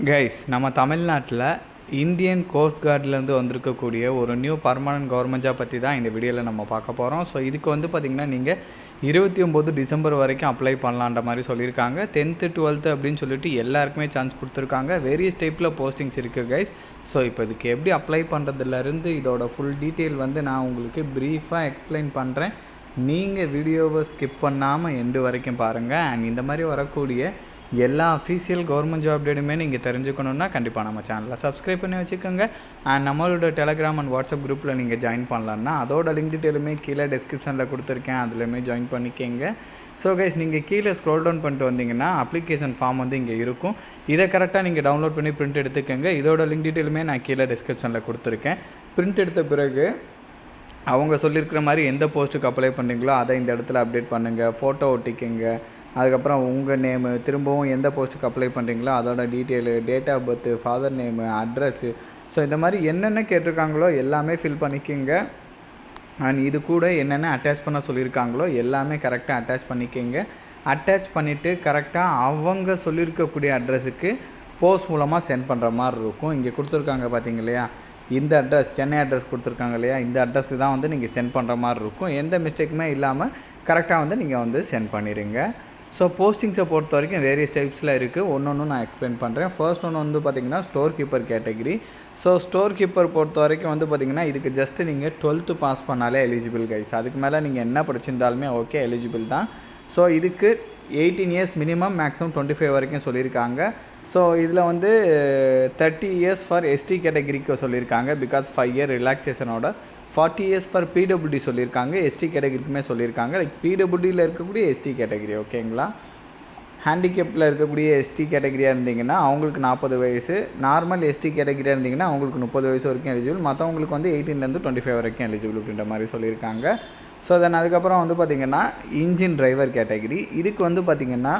Guys, நம்ம தமிழ்நாட்டில் Indian cost கார்ட்லேருந்து வந்திருக்கக்கூடிய ஒரு நியூ பர்மனன்ட் கவர்மெண்ட் ஜாப் பற்றி தான் இந்த வீடியோவில் நம்ம பார்க்க போகிறோம். ஸோ இதுக்கு பார்த்திங்கன்னா நீங்கள் 29 டிசம்பர் வரைக்கும் அப்ளை பண்ணலான்ற மாதிரி சொல்லியிருக்காங்க. 10th 12th அப்படின்னு சொல்லிட்டு எல்லாருக்குமே சான்ஸ் கொடுத்துருக்காங்க. வேரியஸ் டைப்பில் போஸ்டிங்ஸ் இருக்குது கைஸ். ஸோ இப்போ இதுக்கு எப்படி அப்ளை பண்ணுறதுலேருந்து இதோட ஃபுல் டீட்டெயில் நான் உங்களுக்கு ப்ரீஃபாக எக்ஸ்பிளைன் பண்ணுறேன். நீங்கள் வீடியோவை ஸ்கிப் பண்ணாமல் எண்டு வரைக்கும் பாருங்கள். அண்ட் இந்த மாதிரி வரக்கூடிய எல்லா அஃபீஷியல் கவர்மெண்ட் ஜாப் அப்டேட்டுமே நீங்கள் தெரிஞ்சுக்கணுன்னா கண்டிப்பாக நம்ம சேனலை சப்ஸ்கிரைப் பண்ணி வச்சுக்கோங்க. அண்ட் நம்மளோட டெலகிராம் அண்ட் வாட்ஸ்அப் குரூப்பில் நீங்கள் ஜாயின் பண்ணலான்னா அதோட லிங்க் டீட்டெயிலுமே கீழே டிஸ்கிரிப்ஷனில் கொடுத்துருக்கேன், அதுலேயுமே ஜாயின் பண்ணிக்கோங்க. ஸோ கைஸ், நீங்கள் கீழே ஸ்க்ரோல் டவுன் பண்ணிட்டு வந்தீங்கன்னா அப்ளிகேஷன் ஃபார்ம் இங்கே இருக்கும். இதை கரெக்டாக நீங்கள் டவுன்லோட் பண்ணி பிரிண்ட் எடுத்துக்கோங்க. இதோட லிங்க் டீட்டெயிலுமே நான் கீழே டிஸ்கிரிப்ஷனில் கொடுத்துருக்கேன். பிரிண்ட் எடுத்த பிறகு அவங்க சொல்லியிருக்கிற மாதிரி எந்த போஸ்ட்டுக்கு அப்ளை பண்ணுறீங்களோ அதை இந்த இடத்துல அப்டேட் பண்ணுங்கள். ஃபோட்டோ ஒட்டிக்கங்க. அதுக்கப்புறம் உங்கள் நேமு, திரும்பவும் எந்த போஸ்ட்டுக்கு அப்ளை பண்ணுறீங்களோ அதோட detail, date of birth, father name, address, so இந்த மாதிரி என்னென்ன கேட்டிருக்காங்களோ எல்லாமே ஃபில் பண்ணிக்கோங்க. அண்ட் இது கூட என்னென்ன அட்டாச் பண்ண சொல்லியிருக்காங்களோ எல்லாமே கரெக்டாக அட்டாச் பண்ணிக்கோங்க. அட்டாச் பண்ணிவிட்டு கரெக்டாக அவங்க சொல்லியிருக்கக்கூடிய அட்ரஸுக்கு போஸ்ட் மூலமாக சென்ட் பண்ணுற மாதிரி இருக்கும். இங்கே கொடுத்துருக்காங்க பார்த்தீங்க இல்லையா, இந்த அட்ரஸ், சென்னை அட்ரஸ் கொடுத்துருக்காங்க இல்லையா, இந்த அட்ரஸுக்கு தான் நீங்கள் சென்ட் பண்ணுற மாதிரி இருக்கும். எந்த மிஸ்டேக்குமே இல்லாமல் கரெக்டாக நீங்கள் சென்ட் பண்ணிடுங்க. ஸோ போஸ்டிங்ஸை பொறுத்த வரைக்கும் வேரியஸ் டைப்ஸில் இருக்குது. ஒன்று நான் எக்ஸ்பிளைன் பண்ணுறேன். ஃபர்ஸ்ட் ஒன்று பார்த்திங்கன்னா store keeper category. So store keeper பொறுத்த வரைக்கும் பார்த்திங்கன்னா இதுக்கு ஜஸ்ட்டு நீங்கள் 12th பாஸ் பண்ணாலே எலிஜிபிள் கைஸ். அதுக்கு மேலே நீங்கள் என்ன படிச்சிருந்தாலுமே ஓகே, எலிஜிபிள் தான். ஸோ இதுக்கு 18 இயர்ஸ் மினிமம், மேக்ஸிமம் 25 வரைக்கும் சொல்லியிருக்காங்க. ஸோ இதில் 30 இயர்ஸ் ஃபார் எஸ்டி கேட்டகிரிக்கு சொல்லியிருக்காங்க. பிகாஸ் 5 இயர் ரிலாக்ஸேஷனோட 40 இயர்ஸ் ஃபார் பிடபிள்யூடி சொல்லியிருக்காங்க. எஸ்டி கேட்டகிரிக்குமே சொல்லியிருக்காங்க. லைக் பிடபிள்யூடியில் இருக்கக்கூடிய எஸ்டி கேட்டகிரி, ஓகேங்களா. ஹேண்டிகேப்பில் இருக்கக்கூடிய எஸ்டி கேட்டகிரியாக இருந்தீங்கன்னா அவங்களுக்கு 40 வயசு, நார்மல் எஸ்டி கேட்டகிரியாக இருந்தீங்கன்னா அவங்களுக்கு 30 வயசு வரைக்கும் எலிஜிபிள், மற்றவங்களுக்கு 18லேருந்து 25 வரைக்கும் எலிஜிபிள் அப்படின்ற மாதிரி சொல்லியிருக்காங்க. ஸோ தென் அதுக்கப்புறம் பார்த்திங்கன்னா இன்ஜின் டிரைவர் கேட்டகிரி. இதுக்கு பார்த்திங்கன்னா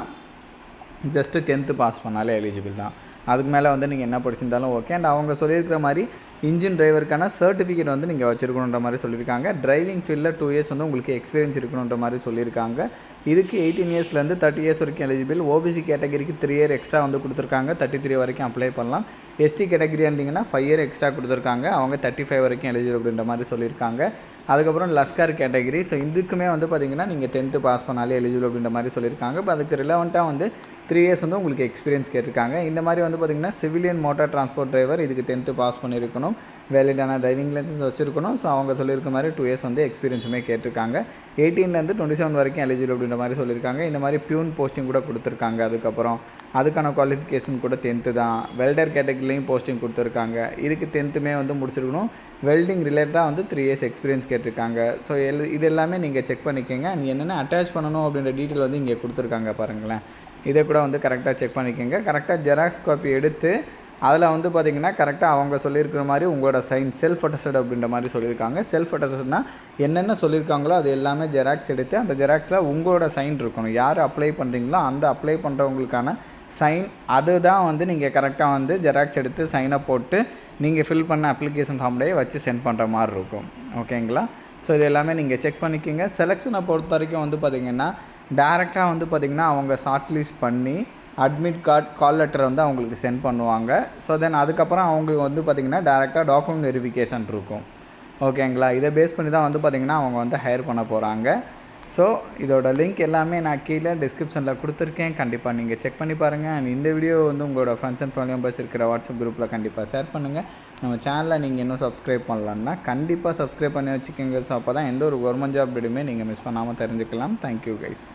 ஜஸ்ட்டு 10th பாஸ் பண்ணாலே எலிஜிபிள் தான். அதுக்கு மேலே நீங்கள் என்ன படிச்சிருந்தாலும் ஓகே. அண்ட் அவங்க சொல்லியிருக்கிற மாதிரி இன்ஜின் டிரைவருக்கான சர்டிஃபிகேட் நீங்கள் வச்சுருக்கணுன்ற மாதிரி சொல்லியிருக்காங்க. டிரைவிங் ஃபீல்டில் 2 இயர்ஸ் உங்களுக்கு எக்ஸ்பீரியன்ஸ் இருக்கணுன்ற மாதிரி சொல்லியிருக்காங்க. இதுக்கு 18 இயர்ஸ்லேருந்து 30 இயர்ஸ் வரைக்கும் எலிஜிபிள். ஓபிசி கேட்டகிரிக்கு 3 இயர் எக்ஸ்ட்ரா கொடுத்துருக்காங்க. 33 வரைக்கும் அப்ளை பண்ணலாம். எஸ்டி கேட்டகிரி இருந்தீங்கன்னா 5 இயர் எக்ஸ்ட்ரா கொடுத்துருக்காங்க. அவங்க 35 வரைக்கும் எலிஜிபிள் அப்படின்ற மாதிரி சொல்லியிருக்காங்க. அதுக்கப்புறம் லஸ்கர் கேட்டகிரி. ஸோ இதுக்குமே பார்த்திங்கன்னா நீங்கள் 10th பாஸ் பண்ணாலே எலிஜிபிள் அப்படின்ற மாதிரி சொல்லியிருக்காங்க. இப்போ அதுக்கு ரிலவெண்ட்டாக 3 இயர்ஸ் உங்களுக்கு எக்ஸ்பீரியன்ஸ் கேட்டிருக்காங்க. இந்த மாதிரி பார்த்திங்கன்னா சிவிலியன் மோட்டார் டிரான்ஸ்போர்ட் டிரைவர் இதுக்கு 10th பாஸ் பண்ணியிருக்கணும். வேலிடான டிரைவிங் லைசன்ஸ் வச்சுருக்கணும். ஸோ அவங்க சொல்லியிருக்க மாதிரி 2 இயர்ஸ் எக்ஸ்பீரியன்ஸுமே கேட்டிருக்காங்க. 18லேருந்து 27 வரைக்கும் எலிஜிபிள் அப்படின்ற மாதிரி சொல்லியிருக்காங்க. இந்த மாதிரி பியூன் போஸ்டிங் கூட கொடுத்துருக்காங்க. அதுக்கப்புறம் அதுக்கான குவாலிஃபிகேஷன் கூட 10th தான். வெல்டர் கேட்டகிரிலையும் போஸ்டிங் கொடுத்துருக்காங்க. இதுக்கு 10th முடிச்சிருக்கணும். வெல்டிங் ரிலேட்டடாக 3 இயர்ஸ் எக்ஸ்பீரியன்ஸ் கேட்டிருக்காங்க. ஸோ இது எல்லாமே நீங்கள் செக் பண்ணிக்கோங்க. என்னென்ன அட்டாச் பண்ணணும் அப்படின்ற டீட்டெயில் இங்கே கொடுத்துருக்காங்க பாருங்களேன். இதை கூட கரெக்டாக செக் பண்ணிக்கோங்க. கரெக்டாக ஜெராக்ஸ் காப்பி எடுத்து அதில் பார்த்திங்கன்னா கரெக்டாக அவங்க சொல்லியிருக்கிற மாதிரி உங்களோட சைன் செல்ஃப் அட்டஸ்டட் அப்படின்ற மாதிரி சொல்லியிருக்காங்க. செல்ஃப் அட்டஸ்டட்னால் என்னென்ன சொல்லியிருக்காங்களோ அது எல்லாமே ஜெராக்ஸ் எடுத்து அந்த ஜெராக்ஸில் உங்களோட சைன் இருக்கணும். யார் அப்ளை பண்ணுறீங்களோ அந்த அப்ளை பண்ணுறவங்களுக்கான சைன் அதுதான் நீங்கள் கரெக்டாக ஜெராக்ஸ் எடுத்து சைனை போட்டு நீங்கள் ஃபில் பண்ண அப்ளிகேஷன் ஃபார்ம்லேயே வச்சு சென்ட் பண்ணுற மாதிரி இருக்கும், ஓகேங்களா. ஸோ இது எல்லாமே நீங்கள் செக் பண்ணிக்கோங்க. செலெக்ஷனை பொறுத்த வரைக்கும் பார்த்திங்கன்னா டேரெக்டாக பார்த்திங்கன்னா அவங்க ஷார்ட் லிஸ்ட் பண்ணி அட்மிட் கார்டு, கால் லெட்டர் அவங்களுக்கு சென்ட் பண்ணுவாங்க. ஸோ தென் அதுக்கப்புறம் அவங்களுக்கு பார்த்திங்கன்னா டேரெக்டாக டாக்குமெண்ட் வெரிஃபிகேஷன் இருக்கும், ஓகேங்களா. இதை பேஸ் பண்ணி தான் பார்த்திங்கன்னா அவங்க ஹையர் பண்ண போகிறாங்க. ஸோ இதோட லிங்க் எல்லாமே நான் கீழே டிஸ்கிரிப்ஷனில் கொடுத்துருக்கேன். கண்டிப்பாக நீங்கள் செக் பண்ணி பாருங்கள். அண்ட் இந்த வீடியோ உங்களோட ஃப்ரெண்ட்ஸ் அண்ட் ஃபேமிலி மெம்பர்ஸ் இருக்கிற வாட்ஸ்அப் குரூப்பில் கண்டிப்பாக ஷேர் பண்ணுங்கள். நம்ம சேனலில் நீங்கள் இன்னும் சப்ஸ்கிரைப் பண்ணலான்னா கண்டிப்பாக சப்ஸ்கிரைப் பண்ணி வச்சுக்கோங்க. ஸோ அப்போ தான் எந்த ஒரு கவர்மெண்ட் ஜாப் அப்டேட்டுமே நீங்கள் மிஸ் பண்ணாமல் தெரிஞ்சுக்கலாம். Thank you guys.